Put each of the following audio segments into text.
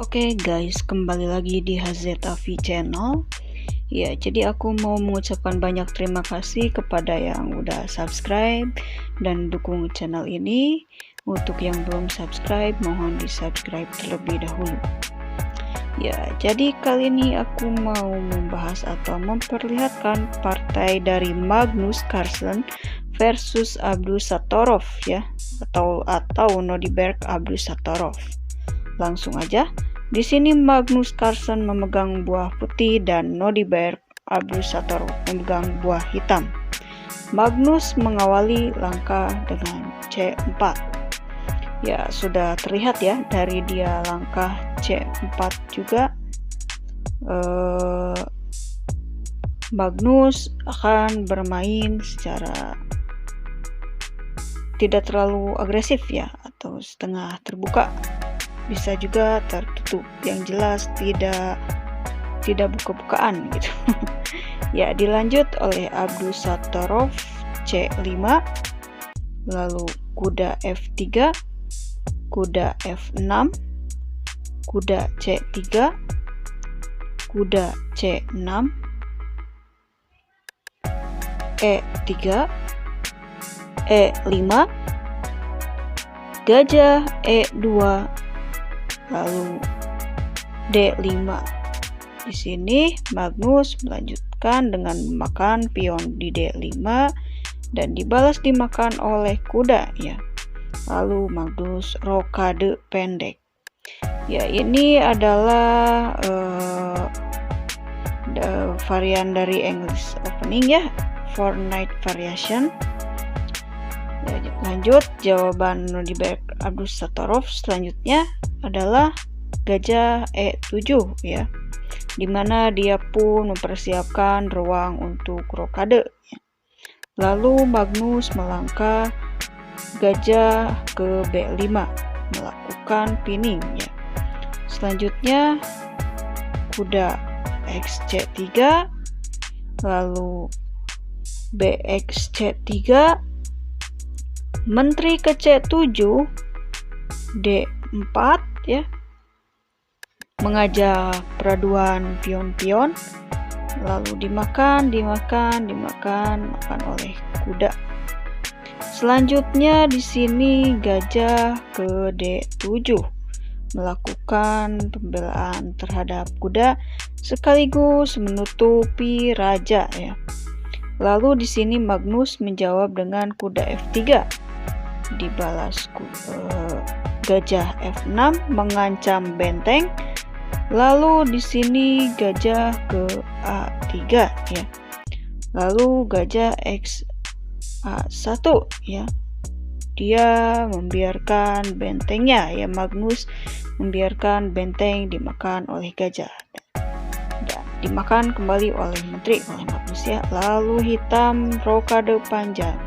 Oke guys, kembali lagi di HZAV Channel. Ya, jadi aku mau mengucapkan banyak terima kasih kepada yang udah subscribe dan dukung channel ini. Untuk yang belum subscribe, mohon di subscribe terlebih dahulu. Ya, jadi kali ini aku mau membahas atau memperlihatkan partai dari Magnus Carlsen versus Abdusattorov ya, atau Norberg Abdusattorov. Langsung aja. Di sini Magnus Carlsen memegang buah putih dan Norberg Abdusattorov memegang buah hitam. Magnus mengawali langkah dengan C4. Ya, sudah terlihat ya dari dia langkah C4 juga. Magnus akan bermain secara tidak terlalu agresif ya, atau setengah terbuka. Bisa juga tertutup, yang jelas tidak buka-bukaan gitu. Ya, dilanjut oleh Abdusattorov C5, lalu kuda F3, kuda F6, kuda C3, kuda C6, E3, E5, gajah E2, lalu D5. Di sini Magnus melanjutkan dengan memakan pion di D5 dan dibalas dimakan oleh kuda ya. Lalu Magnus rokade pendek. Ya, ini adalah varian dari English opening ya, 4 knight variation. Ya, lanjut jawaban Norberg Abdusattorov selanjutnya adalah gajah E7 ya, dimana dia pun mempersiapkan ruang untuk rokade ya. Lalu Magnus melangkah gajah ke B5 melakukan pinning ya. Selanjutnya kuda XC3, lalu BXC3, menteri ke C7, D4 ya, mengajak peraduan pion-pion, lalu dimakan oleh kuda. Selanjutnya di sini gajah ke D7 melakukan pembelaan terhadap kuda sekaligus menutupi raja ya. Lalu di sini Magnus menjawab dengan kuda F3, dibalas gajah F6 mengancam benteng. Lalu di sini gajah ke A3 ya. Lalu gajah X-A1 ya. Dia membiarkan bentengnya ya, Magnus membiarkan benteng dimakan oleh gajah dan dimakan kembali oleh menteri oleh Magnus ya. Lalu hitam rokade panjang.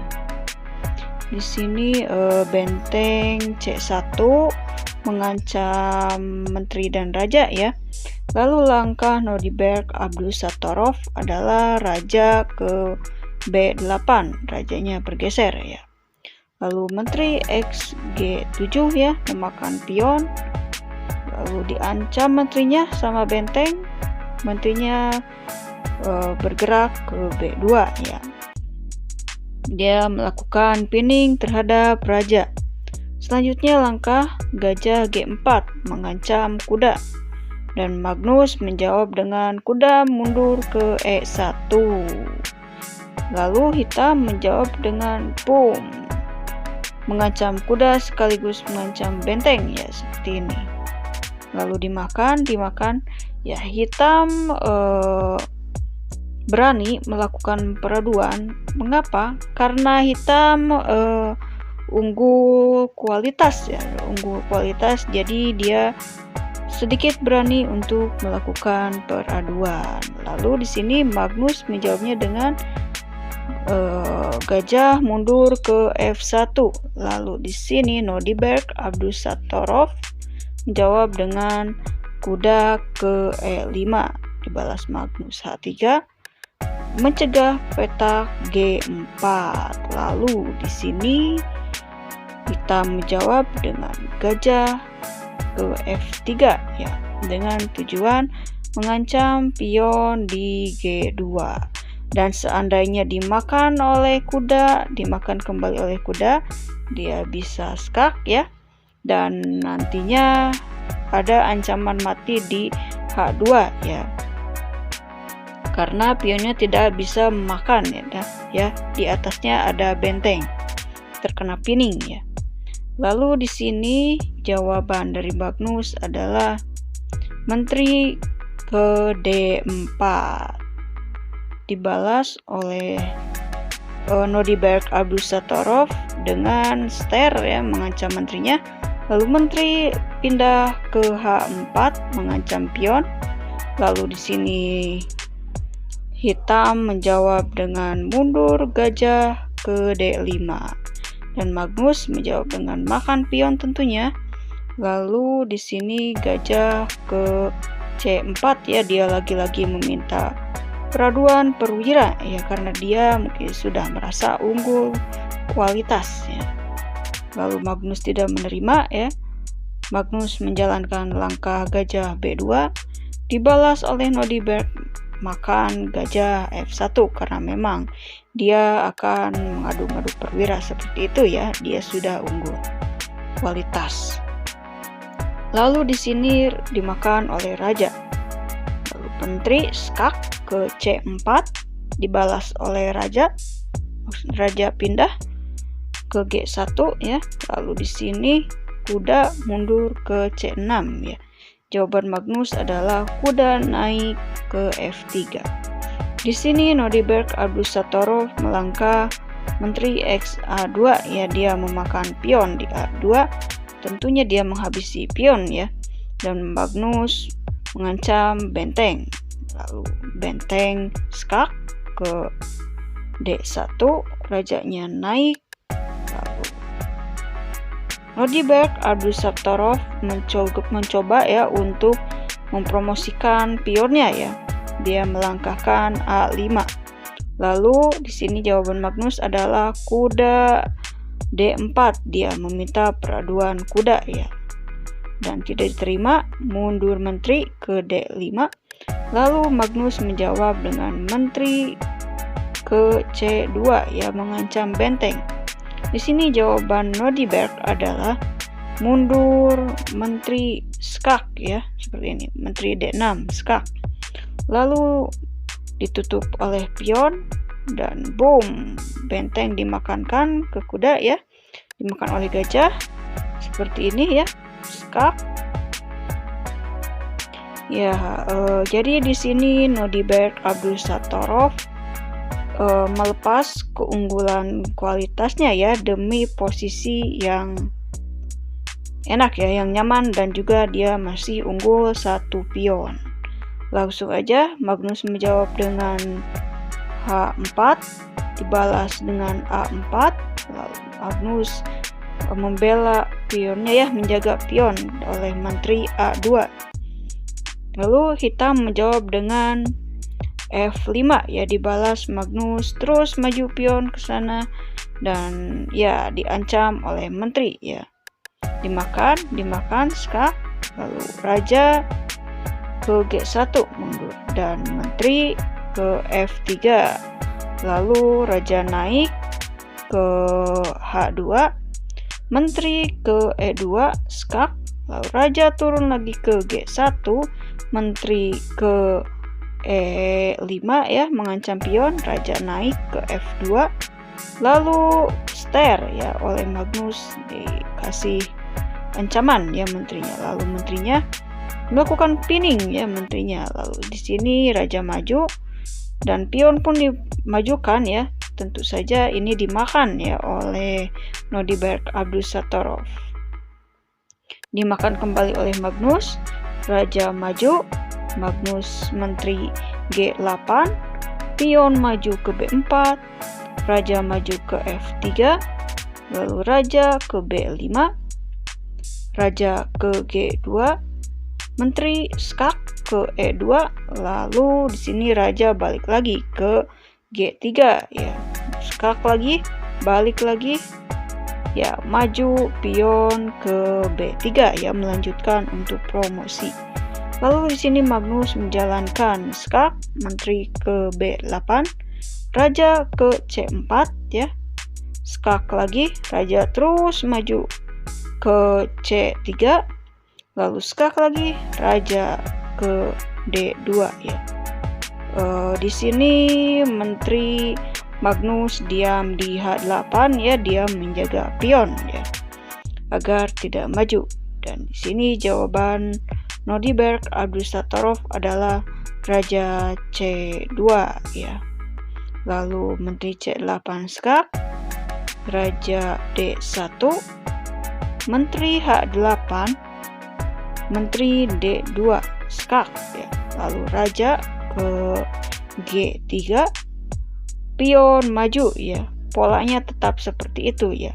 Di sini benteng C1 mengancam menteri dan raja ya. Lalu langkah Norberg Abdusattorov adalah raja ke B8, rajanya bergeser ya. Lalu menteri XG7 ya, memakan pion. Lalu diancam menterinya sama benteng. Menterinya bergerak ke B2 ya. Dia melakukan pinning terhadap raja. Selanjutnya langkah gajah G4 mengancam kuda dan Magnus menjawab dengan kuda mundur ke E1. Lalu hitam menjawab dengan pum, mengancam kuda sekaligus mengancam benteng ya, seperti ini. Lalu dimakan ya. Hitam berani melakukan peraduan. Mengapa? Karena hitam unggul kualitas ya, jadi dia sedikit berani untuk melakukan peraduan. Lalu di sini Magnus menjawabnya dengan gajah mundur ke F1. Lalu di sini Norberg Abdusattorov menjawab dengan kuda ke E5, dibalas Magnus H3 mencegah petak G4. Lalu di sini hitam menjawab dengan gajah ke F3 ya. dengan tujuan mengancam pion di G2. Dan seandainya dimakan kembali oleh kuda, dia bisa skak ya. Dan nantinya ada ancaman mati di H2 ya. Karena pionnya tidak bisa makan ya. Di atasnya ada benteng, terkena pining ya. Lalu di sini jawaban dari Magnus adalah menteri ke D4. Dibalas oleh Nodiberg Abdusattorov dengan ster ya, mengancam menterinya. Lalu menteri pindah ke H4 mengancam pion. Lalu di sini hitam menjawab dengan mundur gajah ke D5. Dan Magnus menjawab dengan makan pion tentunya. Lalu di sini gajah ke C4 ya, dia lagi-lagi meminta peraduan perwira ya, karena dia mungkin sudah merasa unggul kualitas ya. Lalu Magnus tidak menerima ya. Magnus menjalankan langkah gajah B2, dibalas oleh Nodiberg makan gajah F1 karena memang dia akan mengadu-ngadu perwira seperti itu ya, dia sudah unggul kualitas. Lalu di sini dimakan oleh raja. Lalu menteri skak ke C4, dibalas oleh raja. Raja pindah ke G1 ya. Lalu di sini kuda mundur ke C6 ya. Jawaban Magnus adalah kuda naik ke F3. Di sini Nodiberg Abdusattorov melangkah menteri XA2 ya, dia memakan pion di A2. Tentunya dia menghabisi pion ya. Dan Magnus mengancam benteng. Lalu benteng skak ke D1, rajanya naik. Lalu Nodiberg Abdusattorov mencoba ya untuk mempromosikan pionnya ya. Dia melangkahkan A5. Lalu di sini jawaban Magnus adalah kuda D4. Dia meminta peraduan kuda ya. Dan tidak diterima, mundur menteri ke D5. Lalu Magnus menjawab dengan menteri ke C2 ya, mengancam benteng. Di sini jawaban Nodiberg adalah mundur menteri skak ya, seperti ini, menteri D6 skak. Lalu ditutup oleh pion dan boom, benteng dimakankan ke kuda ya, dimakan oleh gajah seperti ini ya, skak. Ya, jadi di sini Nodiberg Abdusattorov melepas keunggulan kualitasnya ya demi posisi yang enak ya, yang nyaman, dan juga dia masih unggul 1 pion. Langsung aja Magnus menjawab dengan H4, dibalas dengan A4. Lalu Magnus membela pionnya ya, menjaga pion oleh menteri A2. Lalu hitam menjawab dengan F5 ya, dibalas Magnus terus maju pion ke sana dan ya diancam oleh menteri ya. Dimakan skak. Lalu raja ke G1 mundur dan menteri ke F3. Lalu raja naik ke H2, menteri ke E2 skak. Lalu raja turun lagi ke G1, menteri ke E5 ya, mengancam pion, raja naik ke F2. Lalu ster ya, oleh Magnus dikasih ancaman ya menterinya. Lalu menterinya melakukan pinning ya menterinya. Lalu di sini raja maju dan pion pun dimajukan ya. Tentu saja ini dimakan ya oleh Nodiberg Abdusattorov. Dimakan kembali oleh Magnus, raja maju, Magnus menteri G8, pion maju ke B4, raja maju ke F3, lalu raja ke B5, raja ke G2, menteri skak ke E2, lalu di sini raja balik lagi ke G3 ya, skak lagi, balik lagi ya, maju pion ke B3 ya, melanjutkan untuk promosi. Lalu di sini Magnus menjalankan skak, menteri ke B8, raja ke C4 ya. Skak lagi, raja terus maju ke C3, lalu skak lagi, raja ke D2 ya. Di sini menteri Magnus diam di H8 ya, dia menjaga pion ya agar tidak maju. Dan di sini jawaban Nordirberg Abdusattorov adalah raja C2 ya. Lalu menteri C8 skak, raja D1, menteri H8, menteri D2 skak ya. Lalu raja ke G3, pion maju ya. Polanya tetap seperti itu ya.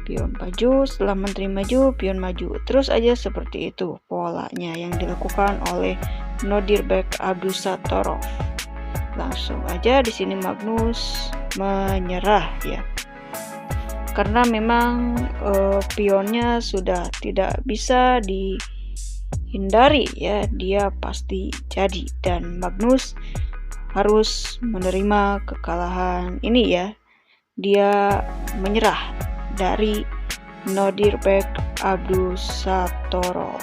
Pion maju, setelah menteri maju, pion maju. Terus aja seperti itu polanya yang dilakukan oleh Nordirberg Abdusattorov. Langsung aja di sini Magnus menyerah ya. Karena memang pionnya sudah tidak bisa dihindari ya, dia pasti jadi, dan Magnus harus menerima kekalahan ini ya. Dia menyerah dari Nordirberg Abdusattorov.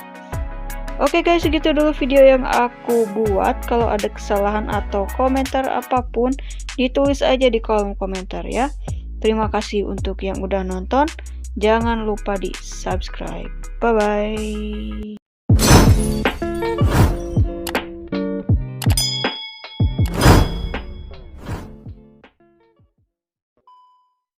Oke guys, segitu dulu video yang aku buat. Kalau ada kesalahan atau komentar apapun, ditulis aja di kolom komentar ya. Terima kasih untuk yang udah nonton. Jangan lupa di subscribe. Bye bye.